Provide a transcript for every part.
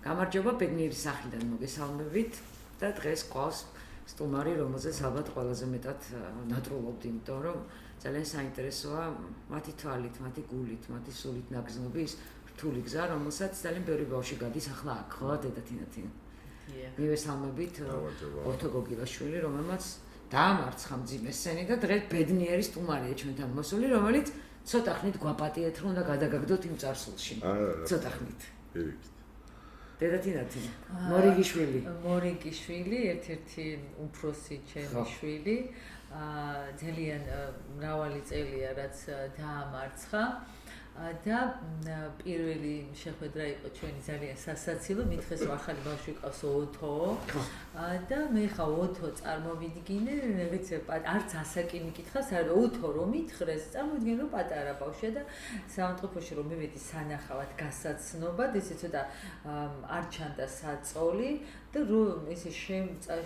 გამარჯობა, ბედნიერი სახლიდან მოგესალმებით და დღეს ყავს სტუმარი, რომელზეც ალბათ ყველაზე მეტად ნატრულობთ, იმიტომ რომ ძალიან საინტერესოა მათი თვალით, მათი გულით, მათი სულით ნაგზნობი ის რთული გზა, რომელსაც ძალიან ბევრი ბავშვი გადის ახლა აქ, ხო, დედა-თინათინა. მივესალმებით ოთო გოგილაშვილი, რომელმაც დაამარცხა მძიმე სცენი და დღეს ბედნიერი სტუმარია ჩვენთან მოსული, რომელიც ცოტა ხნით გვაპატიეთ, რომ უნდა გადაგაგდოთ იმ წარსულში. ცოტა ხნით. დედა-თინათინა, მორიგიშვილი, ერთ-ერთი უფროსი ჩემი შვილი, ძალიან მრავალი წელია რაც დაამარცხა და პირველი შეხვედრა იყო ჩვენი ძალიან სასაცილო, მითხეს ახალი ბავშვი ყავს ოთო და მე ხა ოთო წარმოვიდგინე, არც ასაკი მიკითხავს, არა ოთო რომ მითხრეს, წარმოვიდგინე რომ პატარა ბავშვია და საავადმყოფოში რომ მივედი სანახავად გასაცნობად, ესე ცოტა არ ჩანდა საწოლი და რომ ესე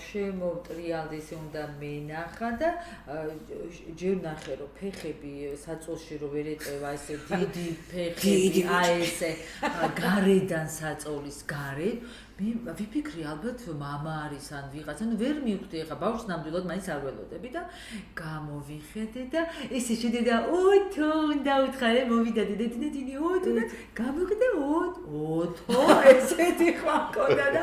შემოვტრიალდი, ესე უნდა მენახა და ჯერ ნახე რომ ფეხები საწოლში რომ ვერ ეტევა, ესე დიდი ფეხები, აი ესე გარედან საწოლის გარეთ მე ვიფიქრე ალბათ მამა არის ან ვიღაცა, ნუ ვერ მივხვდი ახლა ბავშვს ნამდვილად მაინც არ ველოდები და გამოვიხედე და ესე შედედა ოთო უნდა უთხარე მოვიდა დედა-თინათინი ოთო და გამოვიდა ოთო ესეთი ხმა მქონდა და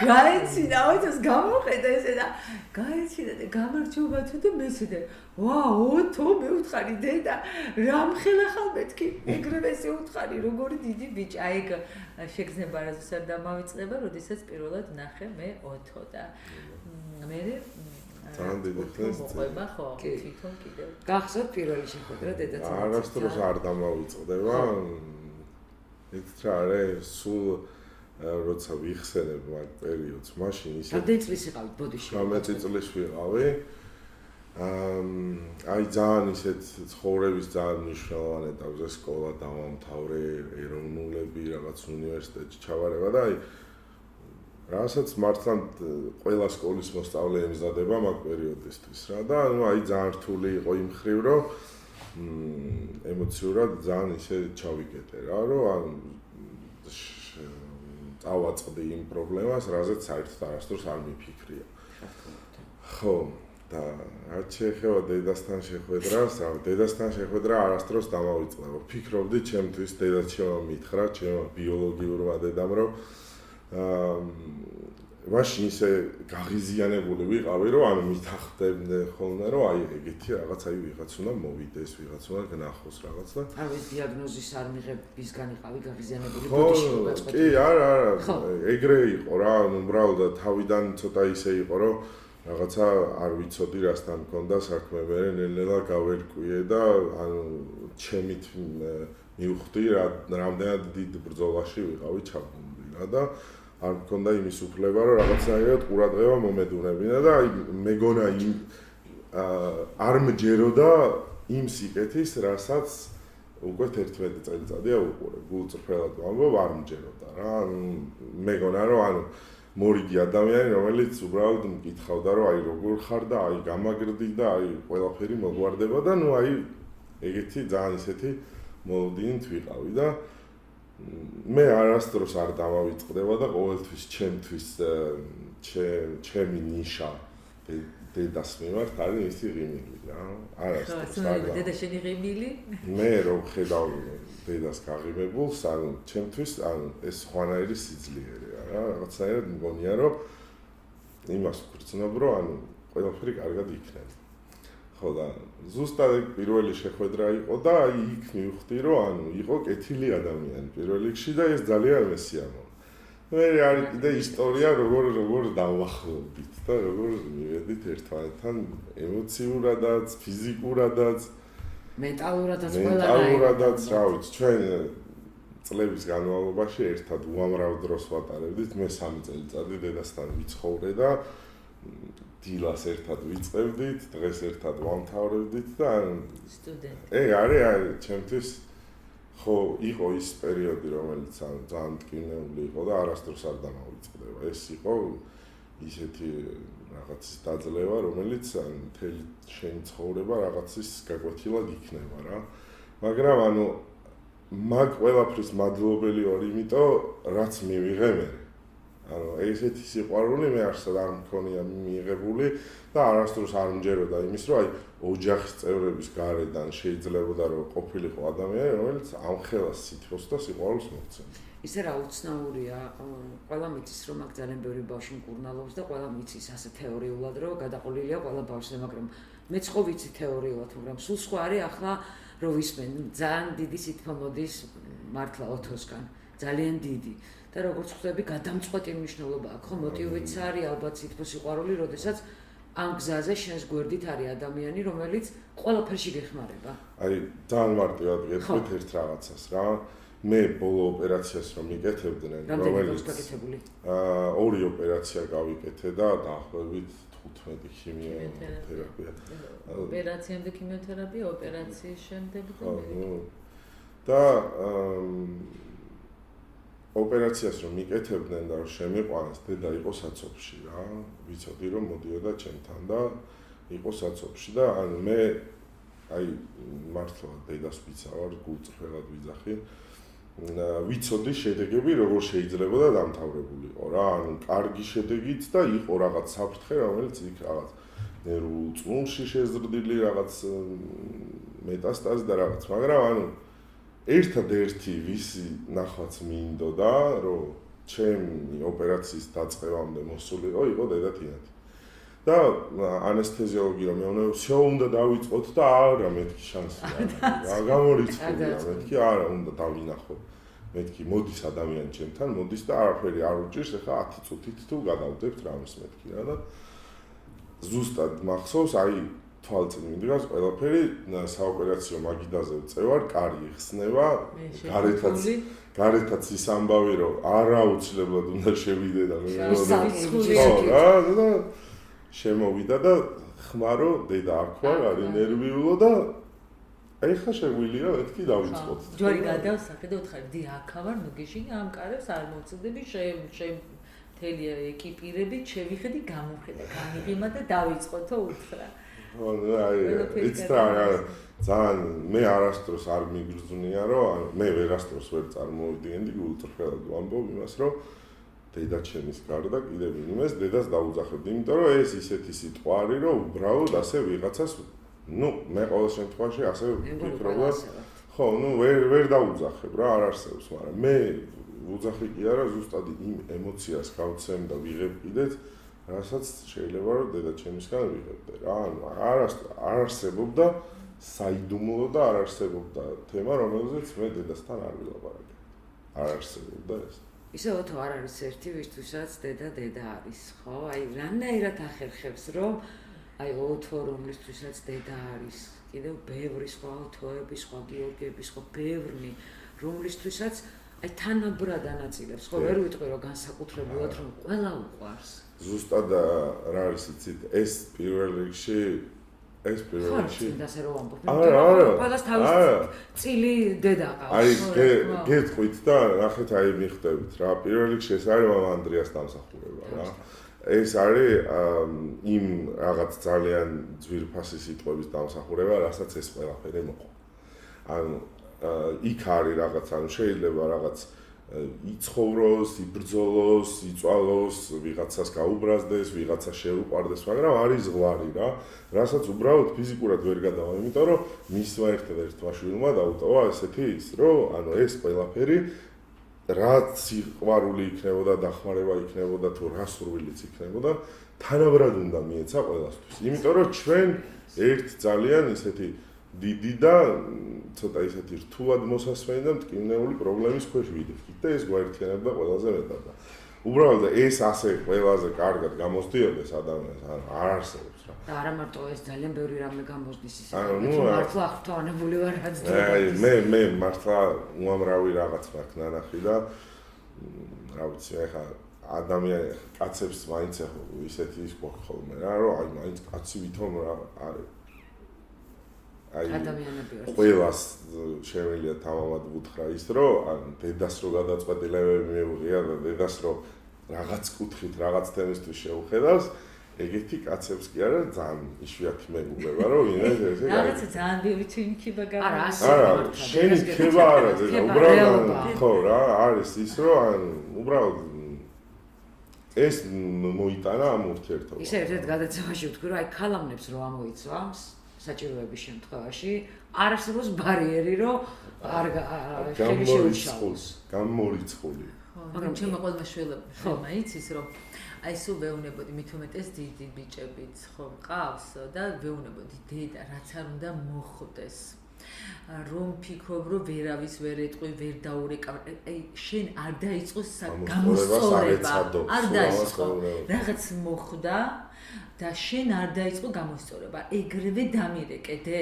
გაეცინა ოთოს გამოხედა ესე და გაეცინა და გამარჯობა თუ და მესედე ვა ოთო მე უთხარი დედა რამხელა ხარ მეთქი ეგრევე ესე უთხარი როგორი დიდი ბიჭი აი ეგ შეგრძნება რაზეც არ დამავიწყება როდესაც პირველად ნახე მე ოთო და მე ძალიან დიდი ხნის მოყვება ხო თვითონ კიდევ გახსოვთ პირველი შეხვედრა დედა-თინათინთან არასდროს არ დამავიწყდება ეს რა არის სულ როცა ვიხსენებ მაგ პერიოდს მაშინ ისე რამდენი წლის იყავით ბოდიში 19 წლის ვიყავი აი ძალიან ისეთ ცხოვრების ძალიან მნიშვნელოვან ეტაპზე სკოლა დავამთავრე ეროვნულები რაღაც უნივერსიტეტში ჩავარება და აი რასაც მართლაც ყველა სკოლის მოსწავლე ემზადება მაგ პერიოდისთვის რა და ანუ აი ძალიან რთული იყო იმ მხრივ რომ ემოციურად ძალიან ისე ჩავიკეტე რა რომ ანუ წავაწყდი იმ პრობლემას რაზეც საერთოდ არასდროს არ მიფიქრია ხო და რაც შეეხება დედასთან შეხვედრას, დედასთან შეხვედრა არასდროს დამავიწყდა. ვფიქრობდი ჩემთვის დედაც შემომითხრა, ჩემ ბიოლოგიურმა დედამ, რომ მაშინ ისე გაღიზიანებული ვიყავი, რომ ანუ მითახდებდნენ ხოლმე, რომ აი ეგეთი რაღაც აი ვიღაც უნდა მოვიდეს, ვიღაც უნდა გნახოს რაღაც და აი ეს დიაგნოზის არ მიღებისგან იყავი გაღიზიანებული ბოდიში გაწყვეტილი. კი, არა, ეგრე იყო რა, ანუ უბრალოდ თავიდან ცოტა ისე იყო, რომ რაღაცა არ ვიცოდი რასთან მქონდა საქმე, მე ნელ-ნელა გავერკვიე და ანუ ჩემით მივხვდი რამდენად დიდ ბრძოლაში ვიყავი ჩაბმული რა და არ მქონდა იმის უფლება რომ რაღაცნაირად ყურადღება მომედუნებინა და აი მეგონა იმ არ მჯეროდა იმ სიკეთის რასაც უკვე 11 წელიწადია უყურე გულწრფელად ვამბობ არ მჯეროდა რა ანუ მეგონა რომ ანუ მორიგი ადამიანი, რომელიც უბრალოდ მკითხავდა, რომ აი როგორ ხარ და აი გამაგრდი და აი ყველაფერი მოგვარდება და ნუ აი ეგეთი ძალიან ისეთი მოლოდინით ვიყავი და მე არასდროს არ დამავიწყდება და ყოველთვის ჩემთვის ჩემი ნიშა დედას მიმართ არის ისი ღიმილი რა. არასდროს არ დედა შენი ღიმილი? მე რომ ხედავ დედას გაღიმებულს, ანუ ჩემთვის ანუ ეს ხვანაირი სიძლიერეა რა. რაღაცნაირად მგონია რომ იმას ვქრცნობ რომ ანუ ყველაფერი კარგად იქნება. ხო და ზუსტად პირველი შეხვედრა იყო და აი იქ მივხვდი რომ ანუ იყო კეთილი ადამიანი პირველ რიგში და ეს ძალიან მესიამოვნებაა. მე არის კიდე ისტორია როგორ დავახლოვდით და როგორ მივედით ერთმანეთთან ემოციურადაც, ფიზიკურადაც, მენტალურადაც რა ვიცი, ჩვენ წლების განმავლობაში ერთად უამრავ დროს ვატარებდით, მე 3 წელიწადი დედასთან ვიცხოვრე და დილას ერთად ვიწყებდით, დღეს ერთად ვამთავრებდით და სტუდენტი. ეგ არის ჩემთვის ხო იყო ის პერიოდი რომელიც ძალიან მტკივნეული იყო და არასდროს არ დამავიწყდება. ეს იყო ისეთი რაღაცის დაძლევა, რომელიც მთელი შენი ცხოვრება რაღაცის გაკვეთილად იქნება რა. მაგრამ ანუ მაგ ყველაფრის მადლობელი ვარ, იმიტომ რაც მივიღე მე. ანუ ესეთი სიყვარული მე არსად არ მქონია მიიღებული და არასდროს არ მჯეროდა იმის, რომ აი ოჯახის წევრების გარედან შეიძლებოდა რომ ყოფილიყო ადამიანი, რომელიც ამ ხელას სითბოს და სიყვარულს მოქცევს. ისე რა უცნაურია, ყველა მიცის რომ აქ ძალიან ბევრი ბავშვი მკურნალობს და ყველა მიცის ასე თეორიულად რომ გადაყოლილია ყველა ბავშვზე, მაგრამ მეც ხო ვიცი თეორიულად, მაგრამ სულ სხვა არის ახლა რომ ვისმენ ძალიან დიდი სითბო მოდის მართლა ოთოსგან, ძალიან დიდი. და როგორც ხვდები, გადამწყვეტი მნიშვნელობა აქვს, ხო, მოტივიც არის ალბათ სითბო სიყვარული, როდესაც ამ გზაზე შენს გვერდით არის ადამიანი, რომელიც ყველაფერში გეხმარება. აი, ძალიან მარტივად გეტყვით ერთ რაღაცას რა. მე ბოლო ოპერაციას რომ მიკეთებდნენ, რომელიც ორი ოპერაცია გავიკეთე და დაახლოებით 15 ქიმიოთერაპია. ოპერაციამდე ქიმიოთერაპია, ოპერაციის შემდეგ და ოპერაციას რომ მიკეთებდნენ და რომ შემიყვანეს, დედა იყო საცობში რა. ვიცოდი რომ მოდიოდა ჩემთან და იყო საცობში და ანუ მე აი მართლა დედას ვიცავარ, გულწრფელად ვიძახი. ვიცოდი შედეგები როგორ შეიძლება და დამთავრებულიყო რა. ანუ კარგი შედეგიც და იყო რაღაც საფრთხე, რომელიც იქ რაღაც ნერვულ წუნში შეზრდილი რაღაც მეტასტაზი და რაღაც, მაგრამ ანუ ერთადერთი ვისი ნახვაც მინდოდა, რომ ჩემი ოპერაციის დაწყებამდე მოსულიყო, იყო დედა თინათი. და ანესთეზიოლოგი რომ მეუბნება, всё უნდა დავიწყოთ და არა მეთქი შანსია. რა გამორიცხულია, მეთქი არა უნდა დავინახო. მეთქი მოდის ადამიანი ჩემთან, მოდის და არაფერი არ უჭირს, ეხლა 10 წუთით თუ გადავდებთ რამეს მეთქი რა და ზუსტად მახსოვს, აი თვალწინ მიდგას ყველაფერი საოპერაციო მაგიდაზე წევარ, კარი იხსნება, გარეთაც ის ამბავი რომ არაუცილებლად უნდა შევიდე და მე და შემოვიდა და ხმარო დედა აქ ვარ, არის ნერვიულო და ეხლა შეგვიძლია მეთქი დავიწყოთ. ჯვარი გადავსახე და ვთხარ, დი აქა ვარ, ნუ გიშინი ამ კარებს არ მოვწდები, მთელი ეკიპირებით შევიხედი, გამოვხედა, გამიღიმა და დავიწყოთო უთხრა. აი, ძალიან მე არასდროს არ მიგრძნია, რომ მე ვერასდროს ვერ წარმოვიდგენდი გულწრფელად ვამბობ იმას, რომ დედა ჩემის გარდა კიდევ იმეს დედას დაუძახებდი, იმიტომ რომ ეს ისეთი სიტყვა არის, რომ უბრალოდ ასე ვიღაცას, ნუ მე ყოველ შემთხვევაში ასე ვფიქრობ, ხო, ნუ ვერ დაუძახებ რა, არ არსებობს, მაგრამ მე ვუძახი კი არა, ზუსტად იმ ემოციას გავცემ და ვიღებ კიდეც რასაც შეიძლება რომ დედა ჩემისგან ვიღებდე რა, ანუ არ არსებობდა საიდუმლო და არ არსებობდა თემა, რომელზეც მე დედასთან არ ვილაპარაკე. არ არსებობდა ეს. ისევ თუ არ არის ერთი, ვისთვისაც დედა არის, ხო? აი, რანაირად ახერხებს, რომ აი ოთო რომლისთვისაც დედა არის, კიდევ ბევრი სხვა ოთოები, სხვა გიორგიები, სხვა ბევრი, რომლისთვისაც აი თანაბრად ანაწილებს, ხო, ვერ ვიტყვი რომ განსაკუთრებულად რომ ყველა უყვარს. ზუსტად რა არის იცით, ეს პირველ რიგში ასე რომ ამბობ. არა, ყველას თავის წილი დედა ყავს. აი გეტყვით და ნახეთ აი მიხდებით რა, პირველ რიგში ეს არის მამა ანდრიას დამსახურება რა. ეს არის იმ რაღაც ძალიან ძვირფასი სიტყვების დამსახურება, რასაც ეს ყველაფერი მოყვა. ანუ იქ არის რაღაც, ანუ შეიძლება რაღაც იცხოვროს, იბრძოლოს, იწვალოს, ვიღაცას გაუბრაზდეს, ვიღაცას შეუყვარდეს, მაგრამ არის ზღვარი რა, რასაც უბრალოდ ფიზიკურად ვერ გადავა, იმიტომ რომ მისმა ერთადერთმა შვილმა დაუტოვა ესეთი ის, რომ ანუ ეს ყველაფერი რაც სიყვარული იქნებოდა, დახმარება იქნებოდა თუ რა სურვილიც იქნებოდა, თანაბრად უნდა მიეცა ყველასთვის. იმიტომ რომ ჩვენ ერთ ძალიან ისეთი დიდი და ცოტა ისეთი რთულად მოსასმენი და მტკივნეული პრობლემის ქვეშ ვიდექით და ეს გვაერთიანებდა ყველაზე მეტად. უბრალოდ ეს ასე ყველაზე კარგად გამოსდიოდეს ადამიანს, ანუ არ არსებობს რა. და არა მარტო ეს ძალიან ბევრი რამე გამოსდის ისე. მართლა აღფრთოვანებული ვარ რაც და მე მართლა უამრავი რაღაც მაქვს ნანახი და რა ვიცი, ეხა ადამიანი კაცებს მაინც ისეთი ის გვაქვს ხოლმე რა, რომ აი მაინც კაცი ვითომ რა არის. აი ყველას შემიძლია თამამად ვუთხრა ის, რომ ან დედას რო გადაწყვეტილებები მეუღია და დედას რო რაღაც კუთხით რაღაც თემისთვის შეუხედავს, ეგეთი კაცებს კი არა ძალიან იშვიათი მეგობრება რომ ვინმე ესე რაღაცა ძალიან ბევრი ჩინქიბა არა არა შენი ხება არა უბრალოდ ხო რა არის ის რომ ან უბრალოდ ეს მოიტანა ამ ურთიერთობა ისე ერთ გადაცემაში ვთქვი რომ აი ქალამნებს რო ამოიცვამს საჭიროების შემთხვევაში არ არსებობს ბარიერი რომ არ ხელი შეუშალოს გამორიცხული მაგრამ ჩემო ყოველმა შვილებმა იცის რომ აი სულ ვეუნებოდი მით უმეტეს დიდი ბიჭებიც ხო მყავს და ვეუნებოდი დედა რაც არ უნდა მოხდეს რომ ფიქრობ რომ ვერავის ვერ ეტყვი ვერ დაურეკავ აი შენ არ დაიწყოს გამოსწორება არ დაიწყო რაღაც მოხდა და შენ არ დაიწყო გამოსწორება ეგრევე დამირეკედე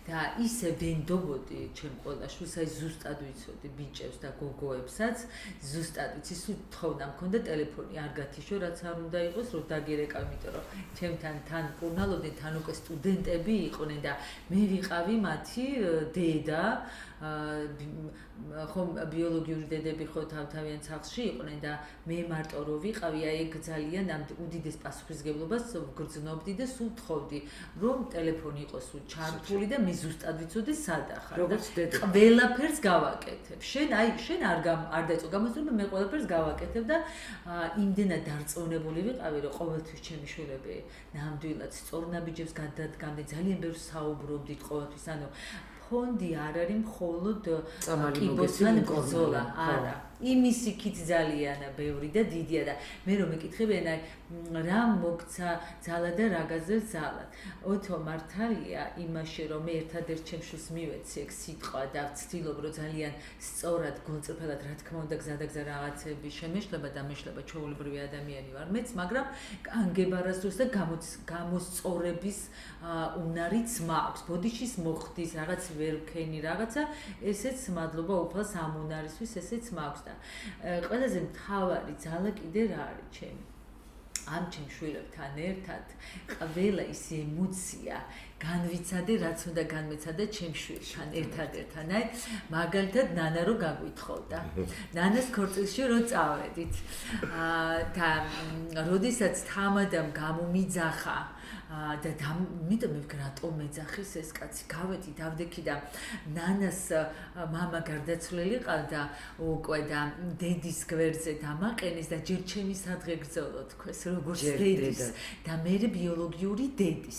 და ისე ვენდობოდი ჩემ ყველა შვილს აი ზუსტად ვიცოდი ბიჭებს და გოგოებსაც ზუსტად ვიცი სულ თხოვნა მქონდა ტელეფონი არ გათიშო რაც არ უნდა იყოს რომ დაგირეკავ იმიტომ რომ ჩემთან თან კურნალოდნენ თან უკვე სტუდენტები იყვნენ და მე ვიყავი მათი დედა ხომ ბიოლოგიური დედები ხო თავთავიან სახლში იყვნენ და მე მარტო რო ვიყავი აი ეგ ძალიან ამ უდიდეს პასუხისგებლობას გრძნობდი და სულ თხოვდი რომ ტელეფონი იყოს სულ ჩართული და მე ზუსტად ვიცოდი სად ახარ როგორც დედა ყველაფერს გავაკეთებ შენ არ დაიწყო გამოსწორება მე ყველაფერს გავაკეთებ და იმდენად დარწმუნებული ვიყავი რომ ყოველთვის ჩემი შვილები ნამდვილად სწორნაბიჯებს გადადგამდნენ ძალიან ბევრს საუბრობდით ყოველთვის ანუ ფონდი არ არის მხოლოდ კიბოსთან ბრძოლა არა იმის იქით ძალიან ბევრი და დიდია და მე რომ მეკითხებიან აი რა მოგცა ძალა და რა გაზრდა ძალა ოთო მართალია იმაში რომ მე ერთადერთ ჩემს მივეცი ეგ სიტყვა და ვცდილობ რომ ძალიან სწორად გულწრფელად რა თქმა უნდა გზადაგზა რაღაცები შემეშლება და მეშლება ჩვეულებრივი ადამიანი ვარ მეც მაგრამ კანგებარასდროს და გამოსწორების უნარიც მაქვს ბოდიშის მოხდის რაღაც ვერ ვქენი რაღაცა ესეც მადლობა უფალს ამ უნარისთვის ესეც მაქვს და ყველაზე მთავარი ძალა კიდე რა არის ჩემი ამ ჩემ შვილებთან ერთად ყველა ის ემოცია განვიცადე რაც უნდა განმეცადე ჩემ შვილთან ერთადერთთან აი მაგალითად ნანა რო გაგვითხოვდა ნანას ქორწილში რო წავედით და როდესაც თამადამ გამომიძახა და მიტომ რატომ მეძახის ეს კაცი გავედი დავდექი და ნანას მამა გარდაცვლილი ყავდა უკვე და დედის გვერდზე დამაყენეს და ჯერ ჩემი სადღე გრძელო თქოს როგორც დედის და მე ბიოლოგიური დედის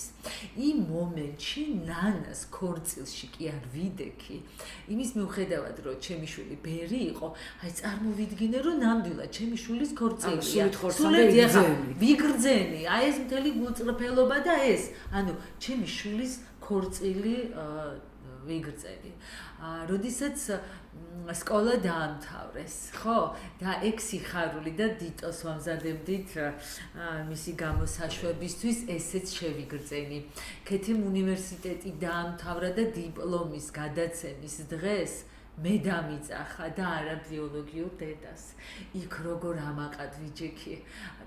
იმ მომენტში ნანას ქორწილში კი არ ვიდექი იმის მიუხედავად რომ ჩემი შვილი ბერი იყო აი წარმოვიდგინე რომ ნამდვილად ჩემი შვილის ქორწილია სულით ეხა ვიგრძენი აი ეს მთელი გულწრფელობა და ეს ანუ ჩემი შვილის ქორწილი ვიგრძელი როდესაც სკოლა დაამთავრეს ხო და ეგ სიხარული და დიტოს ვამზადებდით მისი გამოსაშვებისთვის ესეც შევიგრძენი ქეთემ უნივერსიტეტი დაამთავრა და დიპლომის გადაცემის დღეს მე დამიძახა და არა ბიოლოგიურ დედას იქ როგორ ამაყად ვიჯექი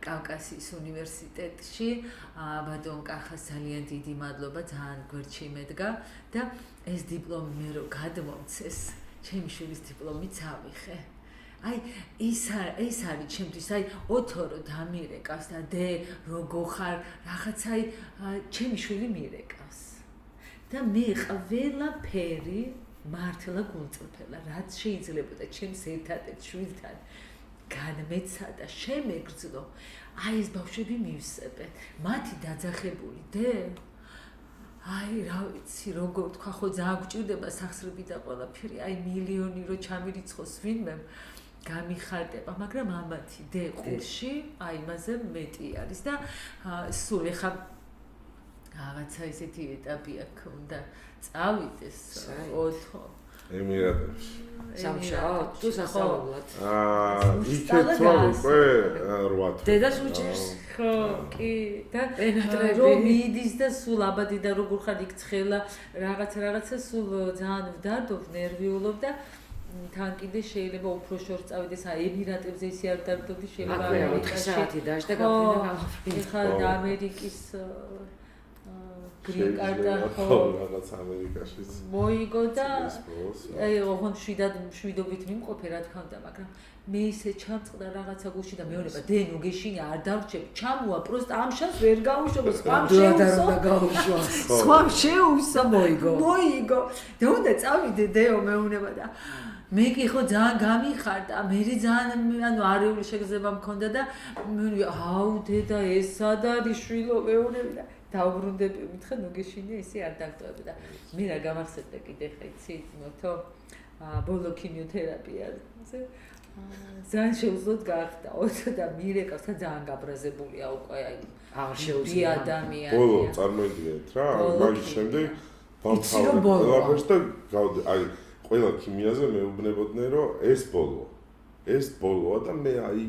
კავკასიის უნივერსიტეტში ბატონ კახას ძალიან დიდი მადლობა ძალიან გვერდში მედგა და ეს დიპლომი მე რო გადმომცეს ჩემი შვილის დიპლომი წავიხე აი ეს არის ჩემთვის აი ოთორო დამირეკავს და დე როგორ ხარ რაღაცა აი ჩემი შვილი მირეკავს და მე ყველაფერი მართლა გულწრფელა რაც შეიძლება და ჩემს ერთადერთ შვილთან განმეცადა შემეგრძნო აი ეს ბავშვები მივსებენ მათი დაძახებული დე აი რა ვიცი როგორ თქვა ხო ძალიან გვჭირდება სახსრები და ყველაფერი აი მილიონი რო ჩამირიცხოს ვინმე გამიხარდება მაგრამ ამათი დე ყურში აი იმაზე მეტი არის და სულ ეხა რაღაცა ისეთი ეტაპი აქვს უნდა წავიდეს ოთო ემირატებში სამშაბათ თუ სასწაულად იქეთ უკვე 8 დედას უჭერს ხო კი და პენატრები რომ მიდის და სულ აბადი და როგორ ხარ იქ ცხელა რაღაცა სულ ძალიან ვდარდობ ნერვიულობ და თან კიდე შეიძლება უფრო შორს წავიდეს აი ემირატებზე ისე არ დარდობდი შეიძლება ამერიკაში 4 საათი დაჟდა გაფრინდა ეხლა ამერიკის green card-ა ხო რაღაც ამერიკაშიც მოიგო და აი ოღონდ შვიდობით მიმყოფე რა თქმა უნდა, მაგრამ მე ისე ჩამწყდა რაღაცა გულში და მეუბნება დენო გეშინი არ დავრჩები, ჩამოვა პროსტა ამ შანს ვერ გაუშვებ, სხვა შეუსა მოიგო და უნდა წავიდე დეო მეუბნება და მე კი ხო ძალიან გამიხარდა, მე ძალიან ანუ არეული შეგრძნება მქონდა და მე აუ დედა ესა და რიშვილო მეუბნები და დაუბრუნდები, მითხრა ნუგეშინია ისე არ დაგტოვებ და მე რა გამახსენდა კიდე ხა იცით მოთო ბოლო ქიმიოთერაპიაზე ძალიან შეუძლოდ გახდა 20 და მირეკავს და ძალიან გაბრაზებულია უკვე აი აღარ შეუძლია ადამიანი ბოლო წარმოიდგინეთ რა მაგის შემდეგ ბავშვებს და აი ყველა ქიმიაზე მეუბნებოდნენ რომ ეს ბოლოა და მე აი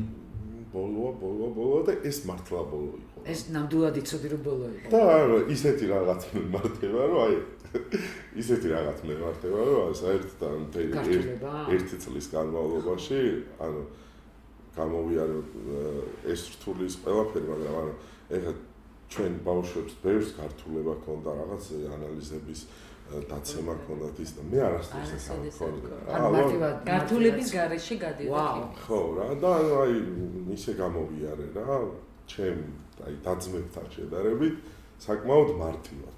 ბოლოა და ეს მართლა ბოლო იყო ეს ნამდვილად იცოდი რომ ბოლო იყო და ისეთი რაღაც მემართება რომ აი ისეთი რაღაც მემართება რომ საერთოდ ერთი წლის განმავლობაში ანუ გამოვიარე ეს რთული ყველაფერი მაგრამ ანუ ეხლა ჩვენ ბავშვებს ბევრს გართულება ქონდა რაღაც ანალიზების დაცემა ქონდათ ის და მე არასდროს ეს არ მქონდა. ანუ მარტივად გართულების გარეშე გადიოდა. ხო რა და აი ისე გამოვიარე რა ჩემ აი დაძმებთან შედარებით საკმაოდ მარტივად.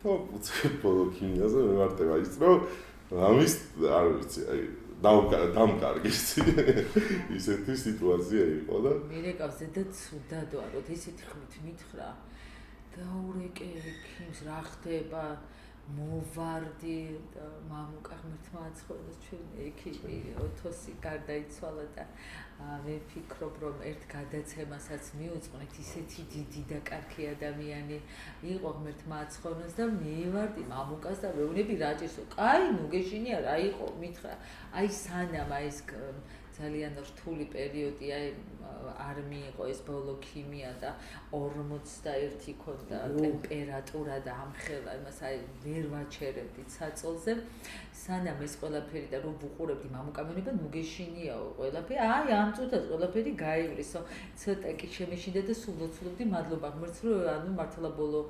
და უცხო ბოლო ქიმიაზე მემართება ის რომ ამის არ ვიცი აი დამკარგეს ისეთი სიტუაცია იყო და მირეკავს და ცუდად ვაროთ ისეთი ხმით მითხრა დაურეკე ქიმს რა ხდება მოვარდი და მამუკა ღმერთმა აცხოდეს ჩვენ ექიმი ოთოსი გარდაიცვალა და მე ვფიქრობ რომ ერთ გადაცემასაც მიუძღვნით ისეთი დიდი და კარგი ადამიანი იყო ღმერთმა აცხოდეს და მივარდი მამუკას და მეუბნები რა ჭირსო კაი ნუგეშინია რა იყო მითხრა აი სანამ აი ეს ძალიან რთული პერიოდი აი არ მიიღო ეს ბოლო ქიმია და 41 ქონდა ტემპერატურა და ამხელა იმას აი ვერ ვაჩერებდით საწოლზე სანამ ეს ყველაფერი და რომ ვუყურებდი მამუკამენება ნუგეშინიაო ყველაფერი აი ამ წუთას ყველაფერი გაივლისო ცოტა კი შემეშინდა და სულოცულებდი მადლობა ღმერთს რომ ანუ მართლა ბოლო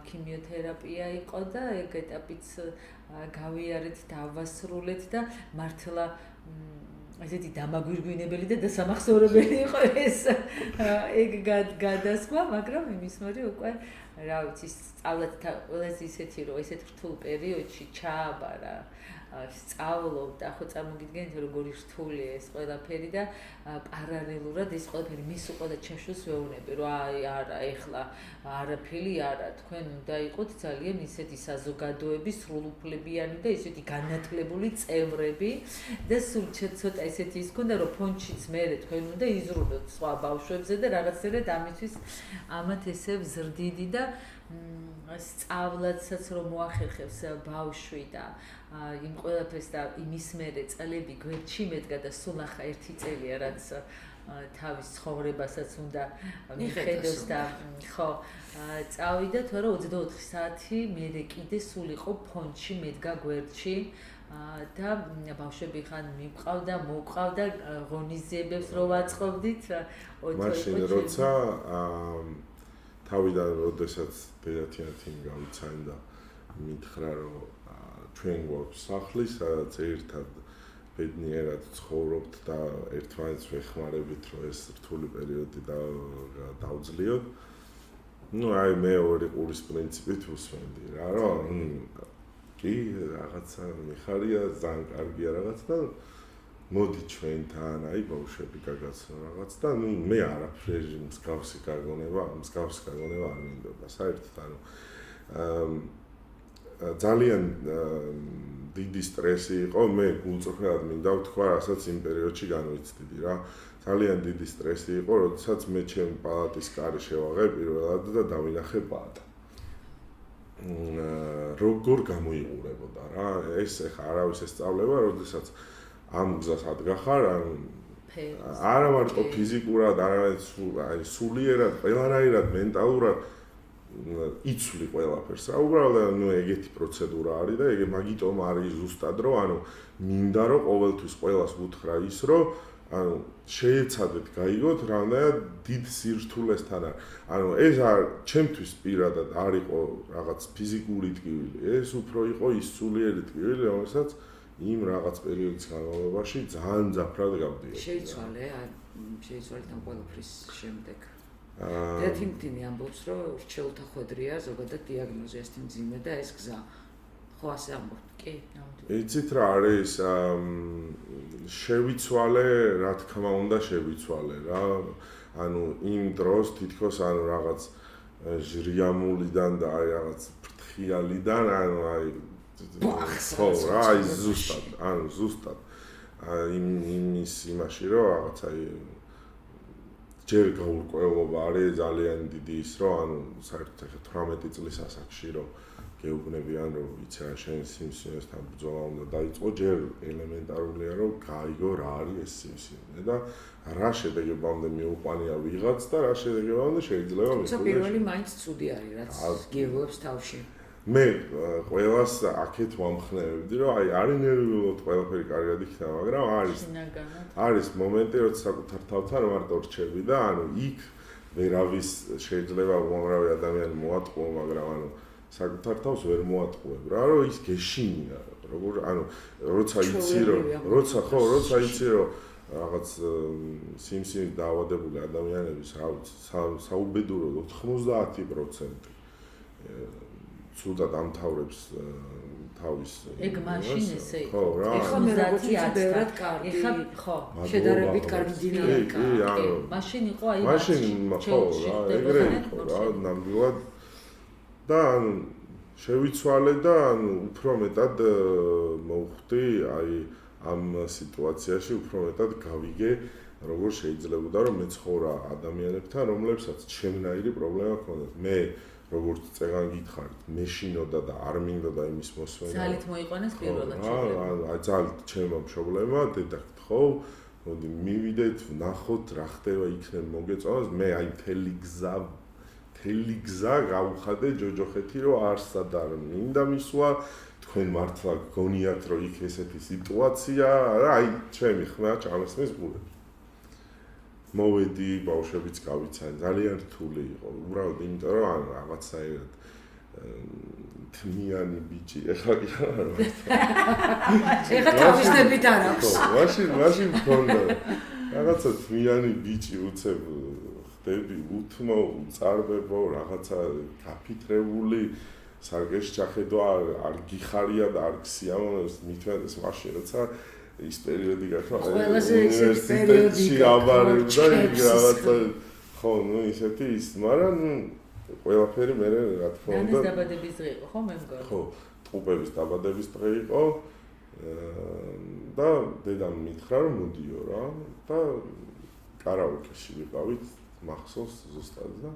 ქიმიოთერაპია იყო და ეგ ეტაპიც გავიარეთ და ავასრულეთ და მართლა ესეთი დამაგვირგვინებელი და დასამახსოვრებელი იყო ეს ეგ გადასხმა, მაგრამ იმის მერე უკვე რა ვიცი, სწავლეთ ყველაზე ისეთი რომ ესეთ რთულ პერიოდში ჩააბარა სწავლობ და ხო წარმოგიდგენთ როგორი რთულია ეს ყველაფერი და პარალელურად ეს ყველაფერი მის უკვე და ჩემშვილს ვეუბნები რომ აი არა ეხლა არაფერი არა თქვენ უნდა იყოთ ძალიან ისეთი საზოგადოების სრულუფლებიანი და ისეთი განათლებული წევრები და სულ ცოტა ისეთი ის ქონდა რომ ფონჩიც მე თქვენ უნდა იზრუნოთ სხვა ბავშვებზე და რაღაცნაირად ამისთვის ამათ ესე ვზრდიდი და სწავლაცაც რომ მოახერხებს ბავშვი და იმ ყველაფერს და იმის მერე წლები გვერდში მედგა და სულ ახლა 1 წელია რაც თავის ცხოვრებასაც უნდა მიხედოს და ხო წავიდა თორე 24 საათი მერე კიდე სულ იყო ფონდში მედგა გვერდში და ბავშვები ხან მიყავდა მოყავდა ღონისძიებებს რო ვაწყობდით მაშინ როცა თავიდან როდესაც დედათიანთი გავიცანი და მითხრა რომ ჩვენ გვაქვს სახლი სადაც ერთად ბედნიერად ცხოვრობთ და ერთმანეთს ვეხმარებით რომ ეს რთული პერიოდი დავძლიოთ ну აი მეორე ყურის პრინციპით უსვენდი რა რომ კი რაღაცა მიხარია ძალიან კარგია რაღაც და მოდი ჩვენთან აი ბავშვები გაგაცნო რაღაც და ну მე არაფერი მსგავსი გაგონება არ მინდოდა საერთოდ ანუ ძალიან დიდი სტრესი იყო მე გულწრფელად მინდა ვთქვა რასაც იმ პერიოდში განვიცდიდი რა ძალიან დიდი სტრესი იყო როდესაც მე ჩემ პალატის კარი შევაღე პირველად და დავინახე პალატა როგორ გამოიყურებოდა რა ეს ახლა არავის ესწავლება როდესაც ამ გზას ადგახარ არა მარტო ფიზიკურად არამედ სულიერად ყველანაირად მენტალურად იცვლი ყველაფერს რა უბრალოდ ნუ ეგეთი პროცედურა არის და ეგ მაგიტომ არის ზუსტად რომ ანუ მინდა რომ ყოველთვის ყველას ვუთხრა ის რომ ანუ შეეცადეთ გაიგოთ რამდენად დიდ სირთულესთან არის. ანუ ეს არ ჩემთვის პირადად არ იყო რაღაც ფიზიკური ტკივილი, ეს უფრო იყო ის სულიერი ტკივილი, რომელსაც იმ რაღაც პერიოდის განმავლობაში ძალიან ძაფრად გავდიოდა. შეიცვალე თან ყველაფრის შემდეგ. დეთინგტინი ამბობს, რომ რჩეულთა ხვედრია ზოგადად დიაგნოზი ეს მძიმე და ეს გზა. ხო ასე ამბობთ. კი, იცით რა არის შევიცვალე, რა თქმა უნდა შევიცვალე რა. ანუ იმ დროს თითქოს ანუ რაღაც ჟრიამულიდან და აი რაღაც ფრთხიალიდან ანუ აი ხო რა აი ზუსტად იმის იმაში რომ რაღაც აი ჯერ გაურკვევლობა არის ძალიან დიდი ის რომ ანუ საერთოდ 18 წლის ასაკში რომ გეუბნებიან რომ იცი რა შენ სიმსივნესთან ბრძოლა უნდა დაიწყო ჯერ ელემენტარულია რომ გაიგო რა არის ეს სიმსივნე და რა შედეგებამდე მიუყვანია ვიღაც და რა შედეგებამდე შეიძლება მისულიყო. პირველი მაინც ცუდი არის რაც გიევებს თავში. მე ყველას აქეთ ვამხნევებდი რომ აი არ ინერვიულობთ ყველაფერი კარგად იქნება მაგრამ არის მომენტი როცა საკუთარ თავთან მარტო რჩები და ანუ იქ ვერავის შეიძლება უამრავი ადამიანი მოატყუო მაგრამ ანუ საკუთარ თავს ვერ მოატყუებ რა რომ ის გეშინია როგორ ანუ როცა იცი რომ რაღაც სიმსივნის დაავადებული ადამიანების საუბედუროდ 90% ცუდად ამთავრებს თავის ეგ მაშინ ესე იყო. ეხლა მე როგორც ვიცი, ბევრად კარგი. ხო, შედარებით კარგი დინამიკა. მაშინ იყო აი მაშინ ხო რა, ეგრე იყო რა, ნამდვილად და ანუ შევიცვალე და ანუ უფრო მეტად მოვხვდი აი ამ სიტუაციაში უფრო მეტად გავიგე როგორ შეიძლებოდა რომ მეცხოვრა ადამიანებთან რომლებსაც ჩემნაირი პრობლემა ჰქონდათ. მე როგორც წეგან გითხარით, მეშინოდა და არ მინდოდა იმის მოსვენა. ძალით მოიყვანეს პირველად შეგლება. აი ძალით ჩემო მშობლებმა დედაქთ ხო? მოდი მივიდეთ, ნახოთ რა ხდება იქნებ მოგეწონოს. მე აი მთელი გზა გავუხადე ჯოჯოხეთი რომ არსად არ მინდა მისვლა. თქვენ მართლა გგონიათ რომ იქ ესეთი სიტუაცია, რა აი ჩემი ხმა ჩამესმის გულებს. მოვედი, ბავშვებიც გავიცანი, ძალიან რთული იყო. უბრალოდ იმიტომ რომ ან რაღაცაერად თმიანი ბიჭი, ეხლა კი არა. ეხლა თავისდებით არ აქვს. მაშინ მქონდა რაღაცა თმიანი ბიჭი უცებ ხდები, უთმო, უწარბებო, რაღაცა გაფიქრებული, სარგეში ჩახედვა არ გიხარია და არ გსიამოვნებს, მithmetes მაშინ როცა ის პერიოდი გახდა უნივერსიტეტში აბარებ და რაღაცა ხო ნუ ისეთი ის მაგრამ ყველაფერი მე რა თქმა უნდა დაბადების დღე იყო ხო მე მგონი ხო ტყუპების დაბადების დღე იყო და დედამ მითხრა რომ მოდიო რა და კარაოკეში ვიყავით მახსოვს ზუსტად და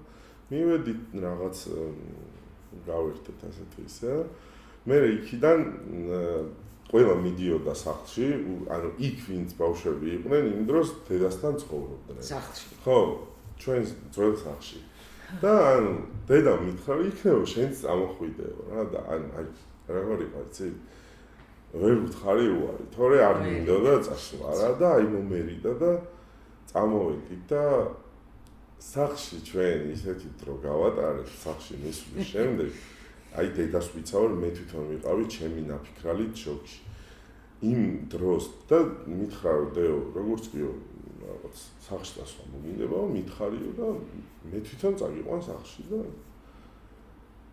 მივედით რაღაც გავერთეთ ასეთი ისე მე იქიდან ყველა მიდიოდა სახლში, ანუ იქ ვინც ბავშვები იყვნენ, იმ დროს დედასთან ცხოვრობდნენ. სახლში. ხო, ჩვენ ძველ სახლში. და ანუ დედა მითხრა, იქნება შენც წამოხვიდეო რა და აი როგორი ყავიცი? ვერ ვთხარი უარი, თორე არ მინდოდა წასვლა რა და აი მომერიდა და წამოვედით და სახლში ჩვენ ისეთი დრო გავატარეთ სახლში მისვლის შემდეგ აი დედას ვიცავ მე თვითონ ვიყავი ჩემი ნაფიქრალით შოქში. იმ დროს და მითხრა რომ დეო როგორც კიო რაღაც სახლში დასვა მოგინდებაო მითხარიო და მე თვითონ წაგიყვან სახლში და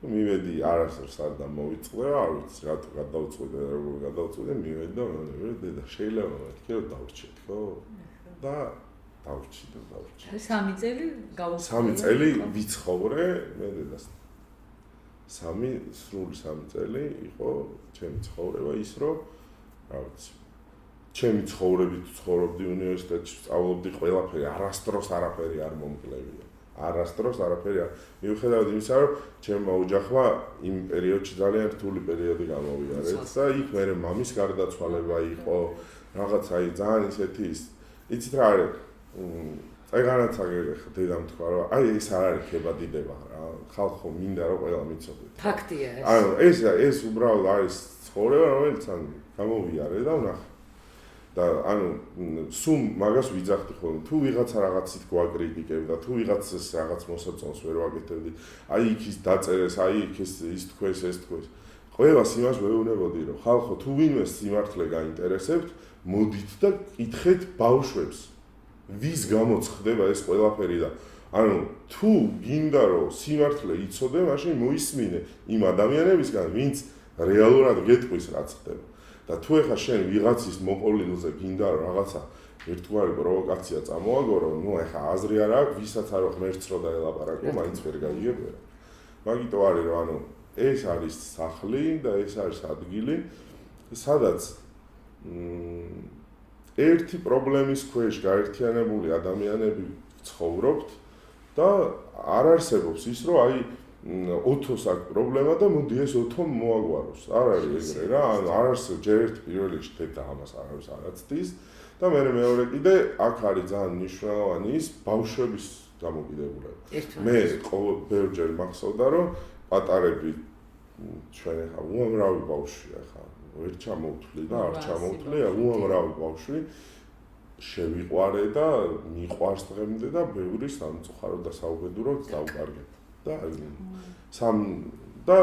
მივედი არასდროს არ დამოვიწყდა არ ვიცი რატო გადავწყვიტე როგორ გადავწყვიტე მივედი და მე დედა შეიძლება მეთქე რომ დავრჩეთ ხო და დავრჩი. 3 წელი გავუწყო. 3 წელი ვიცხოვრე მე დედასთან. სრული 3 წელი იყო ჩემი ცხოვრება ის რომ რა ვიცი ჩემი ცხოვრებით ცხოვრობდი უნივერსიტეტში სწავლობდი ყველაფერი არასდროს არაფერი არ მომკლევია არასდროს არაფერი არ მიუხედავად იმისა რომ ჩემმა ოჯახმა იმ პერიოდში ძალიან რთული პერიოდი გამოვიარეთ და იქ მე მამის გარდაცვალება იყო რაღაც აი ძალიან ისეთი იცით რა არის ეგანაც აგერეხა დედამ თქვა რომ აი ეს არ არის ქებადიდება რა ხალხო მინდა რომ ყველა მიცოდეთ ფაქტია ეს ანუ ეს უბრალოდ არის ცხოვრება რომელიც ან გამოვიარე და ვნახე და ანუ სულ მაგას ვიძახდი ხოლმე თუ ვიღაცა რაღაცით გვაკრიტიკებდა თუ ვიღაცას რაღაც მოსაწონს ვერ ვაკეთებდი აი იქ ის დაწერეს აი იქ ის თქვეს ეს თქვეს ყველას იმას ვეუბნებოდი რომ ხალხო თუ ვინმე სიმართლე გაინტერესებთ მოდით და კითხეთ ბავშვებს ვის გამოც ხდება ეს ყველაფერი და ანუ თუ გინდა რომ სიმართლე იცოდე მაშინ მოისმინე იმ ადამიანებისგან ვინც რეალურად გეტყვის რაც ხდება და თუ ეხა შენ ვიღაცის მოყოლილზე გინდა რაღაცა ერთგვარი პროვოკაცია წამოაგორო ნუ ეხა აზრი არ აქვს ვისაც არ ღმერთს რო დაელაპარაკო მაინც ვერ გაიგებ მაგიტო არის რომ ანუ ეს არის სახლი და ეს არის ადგილი სადაც ერთი პრობლემის ქვეშ გაერთიანებული ადამიანები ცხოვრობთ და არ არსებობს ის რომ აი ოთოს აქვს პრობლემა და მოდი ეს ოთო მოაგვაროს არ არის ეგრე რა ანუ არ არსებობს ჯერ ერთი პირველ რიგში თეთრ ამას არ არის არაცდის და მეორე კიდე აქ არის ძალიან მნიშვნელოვანი ის ბავშვების დამოკიდებულება მე ბევრჯერ მახსოვდა რომ პატარები ჩვენ ახლა უამრავი ბავშვია ხა ვერ ჩამოვთვლი და არ ჩამოვთვლი უამრავი ბავშვი შევიყვარე და მიყვარს დღემდე და ბევრი სამწუხარო და საუბედუროდ დავკარგებ და და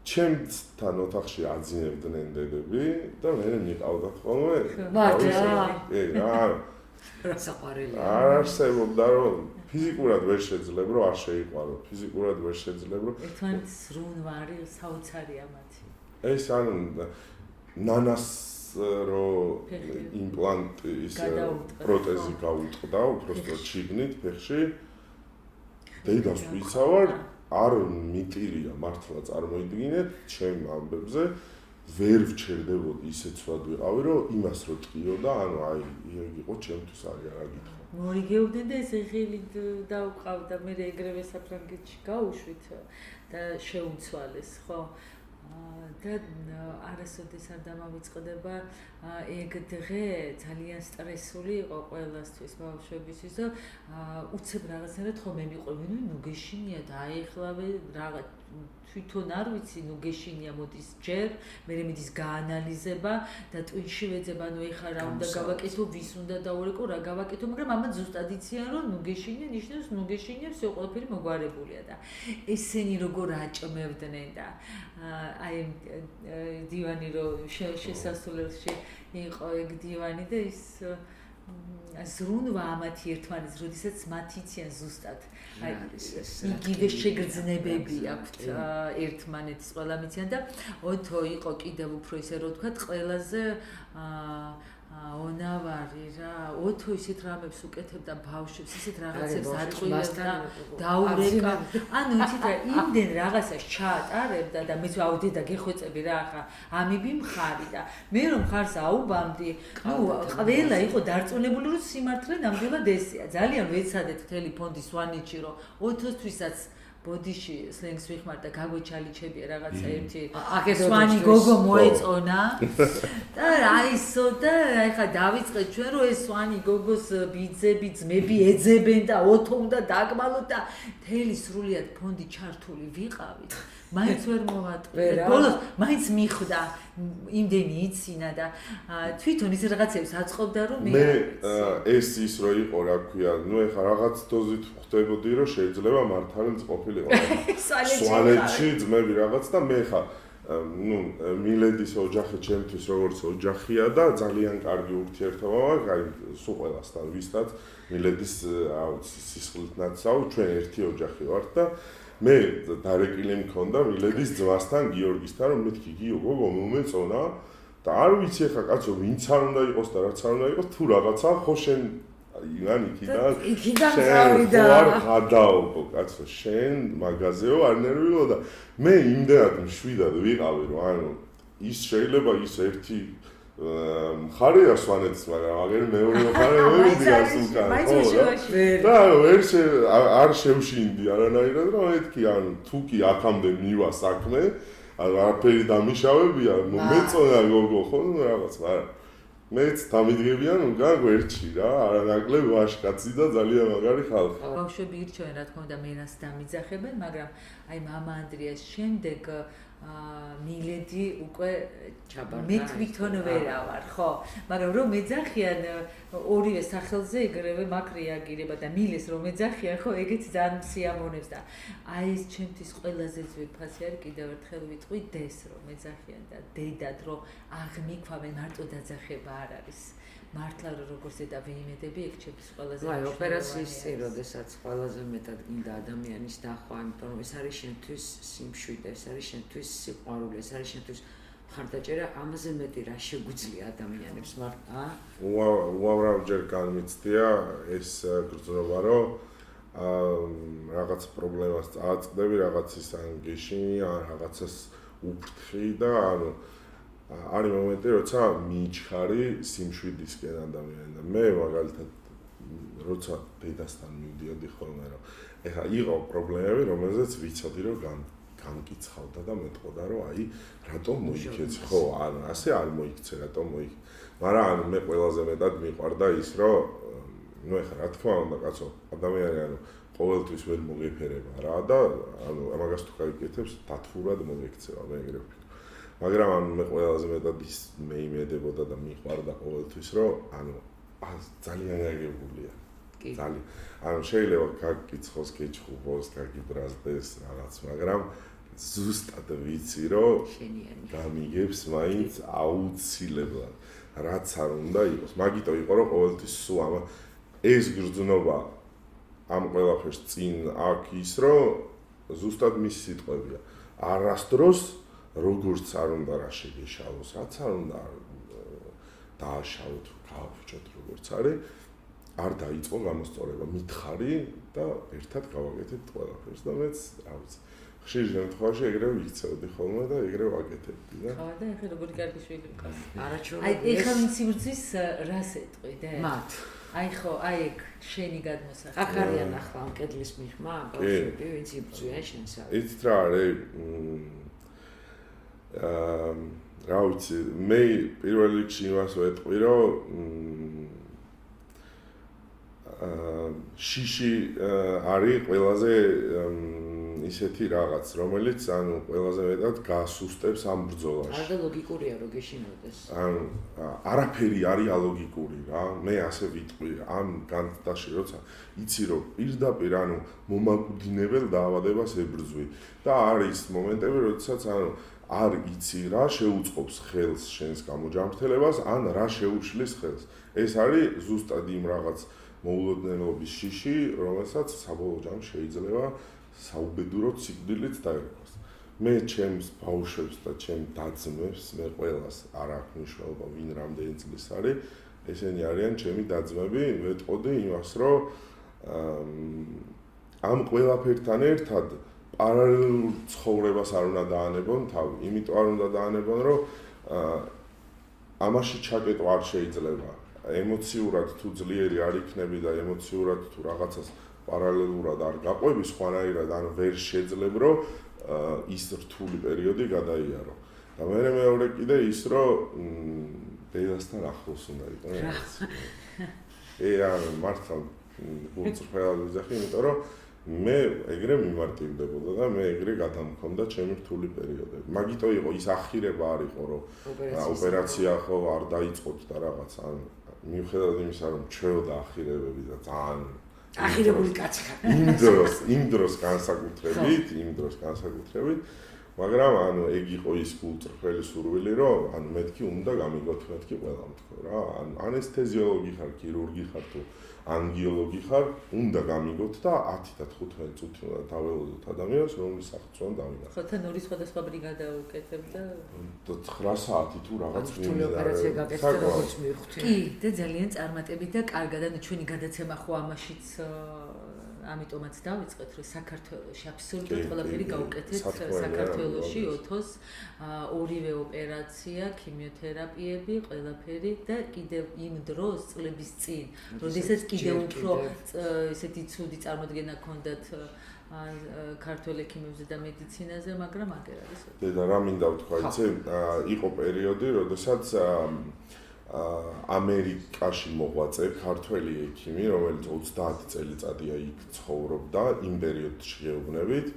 ჩემთან ოთახში აძინებდნენ დედები და მე მიყავდა ხოლმე რა საყვარელი არ არსებობდა რომ ფიზიკურად ვერ შეძლებ რომ არ შეიყვარო ფიზიკურად ვერ შეძლებ რომ ერთმანეთს სრუნვარი საოცარია მათი ეს ანუ ნანას რო იმპლანტი ის პროტეზი გაუტყდა უბრალოდ ჩიგნით ფეხში დედას ვიცავარ არ მიტირია მართლა წარმოიდგინეთ ჩემ ამბებზე ვერ ვჩერდებოდი ისეთ სვად ვიყავი რომ იმას რო ტყიო და ანუ აი იყო ჩემთვის არის რა გითხო მორიგეობდნენ და ეს ხილი დავყავდა მე ეგრევე საფრანგეთში გავუშვით და შეუცვალეს ხო და არასოდეს არ დამავიწყდება ეგ დღე ძალიან სტრესული იყო ყველასთვის ბავშვებისთვის და უცებ რაღაცნაირად ხომ მემიყვები ნუ გეშინია და აიხლავე რაღაც თვითონ არ ვიცი ნუ გეშინია მოდის ჯერ მე მიდის გაანალიზება და ტვინში ვეძება ნუ ეხა რა უნდა გავაკეთო ვის უნდა დაურეკო რა გავაკეთო მაგრამ ამათ ზუსტად იციან რომ ნუ გეშინია ნიშნავს ნუ გეშინია всё ყველაფერი მოგვარებულია და ესენი როგორ აჭმევდნენ და აი დივანი რო შესასრულში იყო ეგ დივანი და ის ზრუნვა ამათი ერთმანეთს, როდესაც მათ იციან ზუსტად. აი იგივე შეგრძნებები აქვთ ერთმანეთის ყველა მიციან და ოთო იყო კიდევ უფრო ისე რო ვთქვათ, ყველაზე ონავარი რა, ოთო ისეთ რამებს უკეთებდა ბავშვებს, ისეთ რაღაცებს აწყვილებდა, დაურეკა. ანუ იცით რა, იმდენ რაღაცას ჩაატარებდა და მეც აუდედა გეხვეწები რა ახლა, ამიბი მხარი და მე რომ მხარს აუბამდი, ნუ ყველა იყო დარწმუნებული რომ სიმართლე ნამდვილად ესეა. ძალიან ვეცადეთ მთელი ფონდი სვანეთში რომ ოთოსთვისაც ბოდიში სლენგს ვიხმართ და გაგვეჩალიჩებია რაღაცა ერთი სვანი გოგო მოეწონა და აისო და ეხა დავიწყეთ ჩვენ რომ ეს სვანი გოგოს ბიძები ძმები ეძებენ და ოთო უნდა დაგმალოთ და მთელი სრულიად ფონდი ჩართული ვიყავით მაინც ვერ მოვატყუე ბოლოს მაინც მიხვდა იმდენი იცინა და თვითონ ის რაღაცებს აწყობდა რომ მე ეს ის რო იყო რა ქვია ნუ ეხა რაღაც დოზით ხვდებოდი რომ შეიძლება მართალიც ყოფილიყო სვანეთში ძმები რაღაც და მე ხა ნუ მილედის ოჯახი ჩემთვის როგორც ოჯახია და ძალიან კარგი ურთიერთობა მაქვს აი სულ ყველასთან ვისთაც მილედის სისხლით ნაცავ ჩვენ ერთი ოჯახი ვართ და მე დარეკილი მქონდა მილედის ძმასთან გიორგისთან რომ მეთქი გიო გოგო მომეწონა და არ ვიცი ახლა კაცო ვინც არ უნდა იყოს და რაც არ უნდა იყოს თუ რაღაცა ხო შენ ივან იქიდან წავიდა არ გადაობო კაცო შენ მაგაზეო არ ნერვიულო და მე იმდენად მშვიდად ვიყავი რომ ანუ ის შეიძლება ის ერთი მხარეა სვანეთის მაგრამ აგერ მეორე მხარე ვერ მიდიას უკან და არ შევშინდი არანაირად რომ მეთქი ანუ თუ კი აქამდე მივა საქმე არაფერი დამიშავებია მომეწონა გოგო ხო რაღაც მაგრამ მეც დამიდგებიან უკან გვერდში რა არანაკლებ ვაშკაცი და ძალიან მაგარი ხალხი ბავშვები ირჩევენ რა თქმა უნდა მენას დამიძახებენ მაგრამ აი მამა ანდრიას შემდეგ მილედი უკვე ჩაბარდა მე თვითონ ვერ ავარ, ხო? მაგრამ რომ მეძახიან ორივე სახელზე ეგრევე მაგ რეაგირება და მილეს რომ მეძახიან, ხო, ეგეც ძალიან სიამოვნებს და აი ეს ჩემთვის ყველაზე ძვირფასი არის კიდევ ერთხელ ვიტყვი დეს რომ მეძახიან და დედად რომ აღმიქვამენ მარტო დაძახება არ არის. მართლა როგორც ზედა ვეიმედები ეგ ჩემთვის ყველაზე აი ოპერაციის წინ როდესაც ყველაზე მეტად გინდა ადამიანის დახვა, იმიტომ რომ ეს არის შენთვის სიმშვიდე, ეს არის შენთვის სიყვარული, ეს არის შენთვის მხარდაჭერა, ამაზე მეტი რა შეგვიძლია ადამიანებს მართლა? უამრავჯერ განმიცდია ეს გრძნობა, რომ რაღაც პრობლემას წააწყდები, რაღაცის ანგეში, ან რაღაცას უფრთხი და ანუ არის მომენტი, როცა მიიჩხარი სიმშვიდისკენ ადამიანი და მე მაგალითად როცა დედასთან მივდიოდი ხოლმე რომ ეხა იყო პრობლემები, რომელზეც ვიცოდი რომ გამკიცხავდა და მეტყოდა რომ აი რატომ მოიქეცი, ხო, ანუ ასე არ მოიქცე, რატომ მოიქცე. მაგრამ ანუ მე ყველაზე მეტად მიყვარდა ის რომ ნუ ეხა რა თქმა უნდა კაცო, ადამიანი ანუ ყოველთვის ვერ მოგეფერება რა და ანუ ამას თუ გაიკეთებს დათურად მოგექცევა მე ეგრე ვფიქრობ. მაგრამ ანუ მე ყველაზე მეტად ის მეიმედებოდა და მიყვარდა ყოველთვის რომ ანუ ძალიან აგებულია. ძალიან. ანუ შეიძლება გაკიცხოს, გეჩხუბოს, გაგიბრაზდეს რაღაც, მაგრამ ზუსტად ვიცი რომ გამიგებს მაინც აუცილებლად. რაც არ უნდა იყოს. მაგიტო იყო რომ ყოველთვის სულ ამ ეს გრძნობა ამ ყველაფერს წინ აქ ის რომ ზუსტად მის სიტყვებია. არასდროს როგორც არ უნდა რა შეგეშალოს, რაც არ უნდა დააშალოთ, გააფუჭოთ როგორც არის, არ დაიწყო გამოსწორება, მითხარი და ერთად გავაკეთებთ ყველაფერს და მეც, რა ვიცი, ხშირ შემთხვევაში ეგრევე ვიქცევდი ხოლმე და ეგრევე ვაკეთებდი და. ხო და ეხლა როგორი კარგი შვილი მყავს. არაჩვეულებრივი. აი ეხლა ვინც იბრძვის რას ეტყვიდე? მათ. აი ხო, აი ეგ შენი გადმოსახვა. აქ არიან ახლა ამ კედლის მიღმა, ბავშვები, ვინც იბრძვიან შენს. იცით რა არის რა ვიცი, მე პირველ რიგში იმას ვეტყვი, რომ შიში არის ყველაზე ისეთი რაღაც, რომელიც ანუ ყველაზე მეტად გასუსტებს ამ ბრძოლაში. არა და ლოგიკურია რომ გეშინოდეს. ანუ არაფერი არის ალოგიკური რა. მე ასე ვიტყვი ამ განცდაში, როცა იცი რომ პირდაპირ ანუ მომაკვდინებელ დაავადებას ებრძვი და არის მომენტები, როდესაც ანუ არ იცი რა შეუწყობს ხელს შენს გამოჯანმრთელებას, ან რა შეუშლის ხელს. ეს არის ზუსტად იმ რაღაც მოულოდნელობის შიში, რომელსაც საბოლოო ჯამში შეიძლება საუბედუროდ სიკვდილით დაერქვას. მე ჩემს ბავშვებს და ჩემ და-ძმებს, მე ყველას არ აქვს მნიშვნელობა ვინ რამდენი წლის არის, ესენი არიან ჩემი და-ძმები, ვეტყოდი იმას, რომ ამ ყველაფერთან ერთად პარალელურ ცხოვრებას არ უნდა დაანებონ თავი. იმიტომ არ უნდა დაანებონ, რომ ამაში ჩაკეტვა არ შეიძლება. ემოციურად თუ ძლიერი არ იქნები და ემოციურად თუ რაღაცას პარალელურად არ გაყვები სხვანაირად, ან ვერ შეძლებ, რომ ის რთული პერიოდი გადაიარო. და მეორე კიდე ის, რომ დედასთან ახლოს უნდა იყო. ანუ მართლა გულწრფელად ვიზახი, იმიტომ რომ მე ეგრე მიმარტივდებოდა და მე ეგრე გადამქონდა ჩემი რთული პერიოდები. მაგიტო იყო ის ახირება არ იყო, რომ ოპერაცია ხო არ დაიწყოთ და რაღაც, ან მიუხედავად იმისა, რომ ჩვეოდა ახირებები და ძალიან ახირებული კაცი ხარ. იმ დროს განსაკუთრებით, მაგრამ ანუ ეგ იყო ის გულწრფელი სურვილი, რომ ანუ მეთქი უნდა გამიგოთ, მეთქი ყველამ თქო რა. ან ანესთეზიოლოგი ხარ, ქირურგი ხარ თუ ანგიოლოგი ხარ, უნდა გამიგოთ და 10 და 15 წუთი უნდა დაველოდოთ ადამიანს, რომლის სახელს უნდა დავინახოთ. ხო, თან ორი სხვადასხვა ბრიგადა უკეთებ და 9 საათი თუ რაღაც მინდა ოპერაცია გაკეთდა როგორც მივხვდი. კი, და ძალიან წარმატებით და კარგად და ჩვენი გადაცემა ხო ამაშიც ამიტომაც დავიწყეთ, რომ საქართველოში აბსოლუტურად ყველაფერი გავუკეთეთ საქართველოში ოთოს ორივე ოპერაცია, ქიმიოთერაპიები, ყველაფერი და კიდევ იმ დროს წლების წინ, როდესაც კიდევ უფრო ესეთი ცუდი წარმოდგენა ჰქონდათ ქართველ ექიმებზე და მედიცინაზე, მაგრამ აგერ არის. და რა მინდა ვთქვა, იცი, იყო პერიოდი, როდესაც ამერიკაში მოღვაწე ქართველი ექიმი, რომელიც 30 წელიწადია იქ ცხოვრობდა იმ პერიოდში გეუბნებით,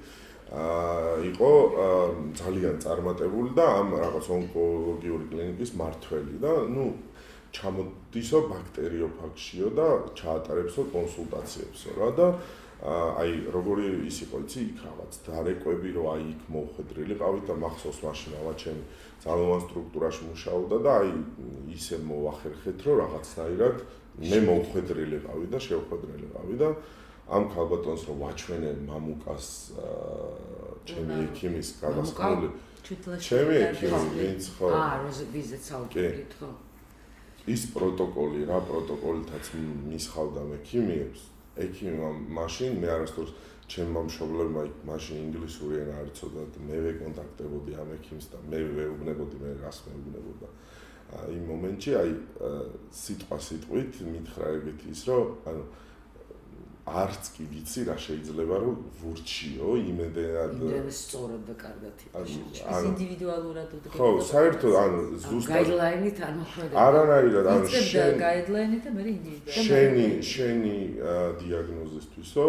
იყო ძალიან წარმატებული და ამ რაღაც ონკოლოგიური კლინიკის მართველი და ჩამოდისო ბაქტერიოფაგშიო და ჩაატარებსო კონსულტაციებსო რა და აი როგორი ის იყო იცი იქ რაღაც დარეკვები რომ აი იქ მოხვედრილი ყავით და მახსოვს მაშინ ამა ჩემი ძალოვან სტრუქტურაში მუშაობდა და აი ისე მოვახერხეთ რომ რაღაცნაირად მე მოხვედრილი ყავი და შევხვედრილი ყავი და ამ ქალბატონს რომ ვაჩვენე მამუკას ჩემი ექიმის გადასხმული ჩემი ექიმი ვინც ხო როზბიზეც ავკეთით ხო ის პროტოკოლი რა პროტოკოლითაც მისხავდა ექიმიებს ექიმი მაშინ მე არასდროს ჩემმა მშობლებმა მაშინ ინგლისური ენა არ იცოდათ მე ვეკონტაქტებოდი ამ ექიმს და მე ვეუბნებოდი მე რას მეუბნებოდა იმ მომენტში აი სიტყვა სიტყვით მითხრა ეგეთი ის რომ ანუ არც კი ვიცი რა შეიძლება რომ ვურჩიო იმედად სწორად და კარგად იყოს ეს ინდივიდუალურად უდრეკ ხო საერთოდ ანუ ზუსტად გაიდლაინით არ მოხდა არანაირად ანუ შენ გაიდლაინით და მე ინდივიდუალურად შენი დიაგნოზისთვისო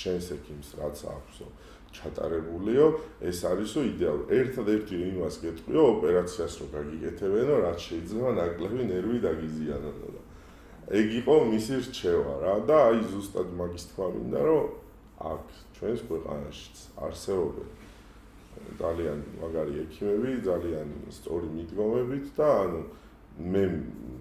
შენს ექიმს რაც აქვსო ჩატარებულიო ეს არისო იდეალური ერთადერთი იმას გეტყვიო ოპერაციას რო გაგიკეთებენო რაც შეიძლება ნაკლები ნერვი დაგიზიანონო და ეგ იყო მისი რჩევა რა და აი ზუსტად მაგის თქვა მინდა რომ აქ ჩვენს ქვეყანაშიც არსებობენ ძალიან მაგარი ექიმები ძალიან სწორი მიდგომებით და ანუ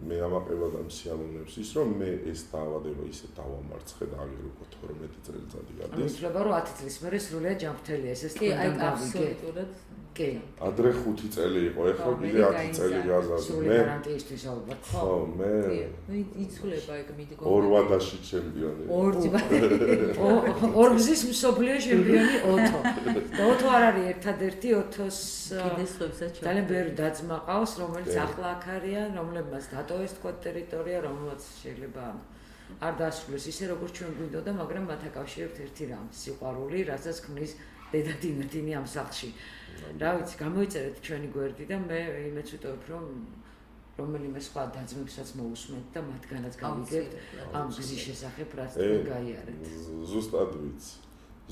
მე ამაყებად ამ სიამოვნებს ის რომ მე ეს დაავადება ისე დავამარცხე და აგერ უკვე 12 წელიწადი გადის იცლება რომ 10 წლის მერე სრულიად ჯანმრთელია ეს კი აი აბსოლუტურად კი ადრე 5 წელი იყო ეხლა კიდე 10 წელი გაზარდა მე გარანტიისთვის ალბათ ხო მე იცვლება ეგ მიდგომა ორვადაში ჩემპიონი ორგზის მსოფლიო ჩემპიონი ოთო და ოთო არ არის ერთადერთი ოთოს კიდე სხვებსაც ძალიან ბევრი დაძმა ყავს რომელიც ახლა აქ არიან რომლებმაც დატოვეს თქვა ტერიტორია რომელმაც შეიძლება არ დასრულეს ისე როგორც ჩვენ გვინდოდა მაგრამ მათ აკავშირებთ ერთი რამ სიყვარული რასაც ქმნის დედადინათინი ამ სახლში რა ვიცი გამოიწერეთ ჩვენი გვერდი და მე იმეც ვიტოვებ რომ რომელიმე სხვა დაძმებსაც მოусმენთ და მათგანაც გავიგებთ ამ გზის შესახებ რაც თქვენ გაიარეთ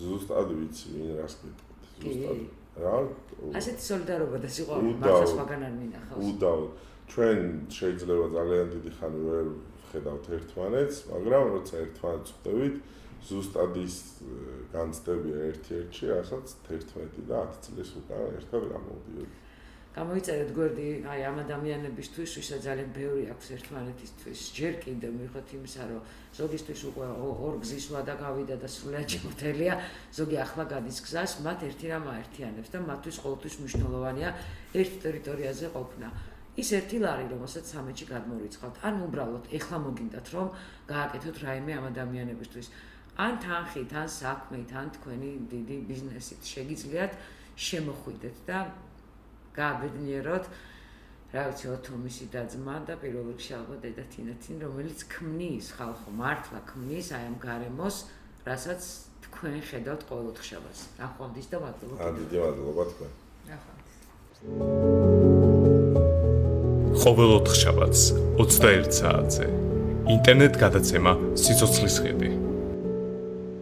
ზუსტად ვიცი ვინ რას გეტყვით ზუსტად რა ასეთი სოლიდარობა და სიყვარული მართლა სხვაგან არ მინახავს უდავოდ ჩვენ შეიძლება ძალიან დიდი ხანი ვერ ხედავთ ერთმანეთს მაგრამ როცა ერთმანეთს ხვდებით ზუსტად ის განცდებია ერთ-ერთში, რასაც 11 და 10 წლის უკან ერთად გამოვდიოდი. გამოიწერეთ გვერდი აი ამ ადამიანებისთვის, ვისაც ძალიან ბევრი აქვს ერთმანეთისთვის. ჯერ კიდევ მივხვდით იმისა, რომ ზოგისთვის უკვე ორგზის ვადა გავიდა და სრულიად ჯანმრთელია, ზოგი ახლა გადის გზას, მათ ერთი რამ აერთიანებს და მათთვის ყოველთვის მნიშვნელოვანია ერთ ტერიტორიაზე ყოფნა. ის ერთი ლარი, რომელსაც სამეთში გადმორიცხავთ, ან უბრალოდ ეხლა მოგინდათ, რომ გააკეთოთ რაიმე ამ ადამიანებისთვის. ან თანხით, ან საქმით, ან თქვენი დიდი ბიზნესით შეგიძლიათ შემოხვიდეთ და გააბედნიეროთ, რა ვიცი, ოთო მისი დაძმა და პირველ რიგში ალბათ დედა თინათინ, რომელიც ქმნის ხალხო, მართლა ქმნის აი ამ გარემოს, რასაც თქვენ ხედავთ ყოველდღიურობას. ახვამდის და მადლობა. დიდი მადლობა თქვენ. ახვამდის. ყოველდღიურს 21 საათზე ინტერნეტ გადაცემა სიცოცხლის ხედი.